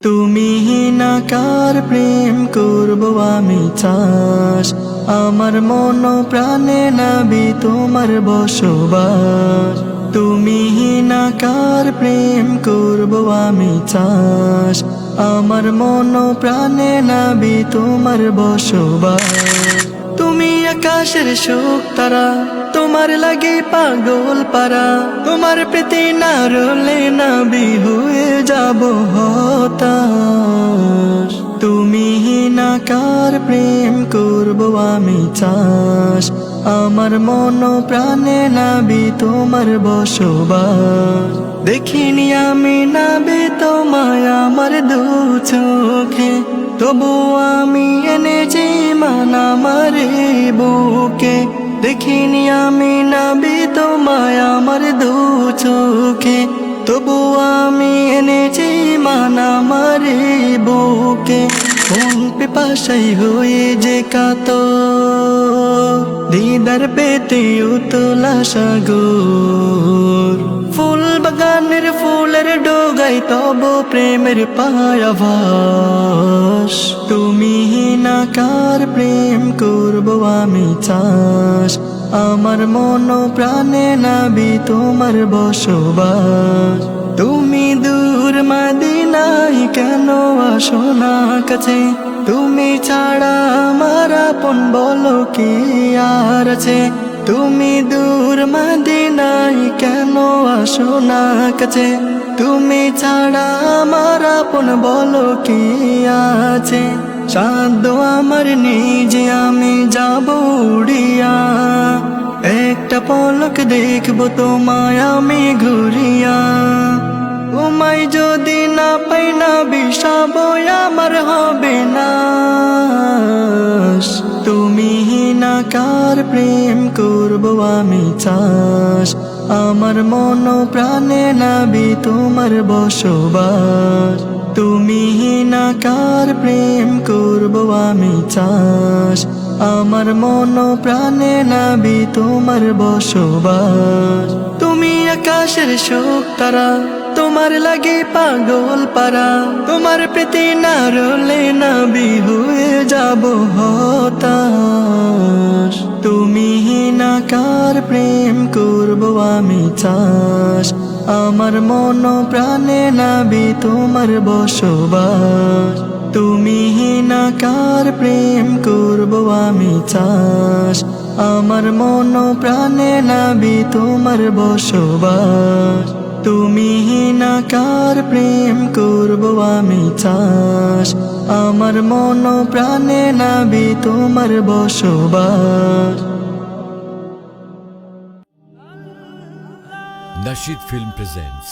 তুমি না কার প্রেম করব আমি চাস, আমার মন প্রাণে নাবি তোমার বসবাস। তুমি না কার প্রেম করব আমি চাস, আমার মন প্রাণে নাবি তোমার বসবাস। তুমি আকাশের সুখ তারা, তোমার লাগে পাগল পারা, তোমার প্রীতি না রলে নাবি হয়ে যাব হতাশ। তুমি না কার প্রেম করব আমি চাস, আমার মন প্রাণে নাবি তোমার বসবাস। দেখিনি আমি নাবি তোমায় আমার দু চোখে, তবু আমি এনেছি মান আমার বুকে। দেখিনি আমি নাবি তোমায় আমার দু চোখে, তবু আমি এনেছি মান আমার বুকে। কোন পিপাসাই হয়ে যে কাতর, দিদার পেতে উতলা সাগর। ফুল বাগানের ফুলের ডোগাই তব প্রেমের পায়াভাস। তুমি না কার প্রেম করব আমি চাস, আমার মন প্রাণে নাবি তোমার বসবাস। তুমি দূর মদিনায় কেন আসো না কাছে, তুমি ছাড়া আমার আপন বলো কি আর আছে। তুমি দূর মদিনায় কেন আসো না কাছে, তুমি ছাড়া আমার আপন বলো কি আছে। সাধ্য আমার নেই যে আমি যাব উড়িয়া, একটা পলক দেখবো তোমায় আমি ঘুরিয়া। তোমায় যদি না পাই না বিষাব আমার হবে না। তুমি না কার প্রেম করব আমি চাস, আমার মন প্রাণে নাবি তোমার বসবাস। তুমি না কার প্রেম করব আমি চাস, আমার মন প্রাণে নাবি তোমার বসবাস। তুমি আকাশের সুখ তারা, তোমার লাগে পাগল পারা, তোমার প্রীতি না রলে নাবি হয়ে যাব হতাশ। তুমি না কার প্রেম করব আমি চাস, আমার মন প্রাণে নাবি তোমার বসবাস। তুমি না কার প্রেম করব আমি চাস, আমার মন প্রাণে নাবি তোমার বসবাস। তুমি না কার প্রেম করব আমি চাস, আমার মন প্রাণে নাবি তোমার বসবাস। Nasheed Film presents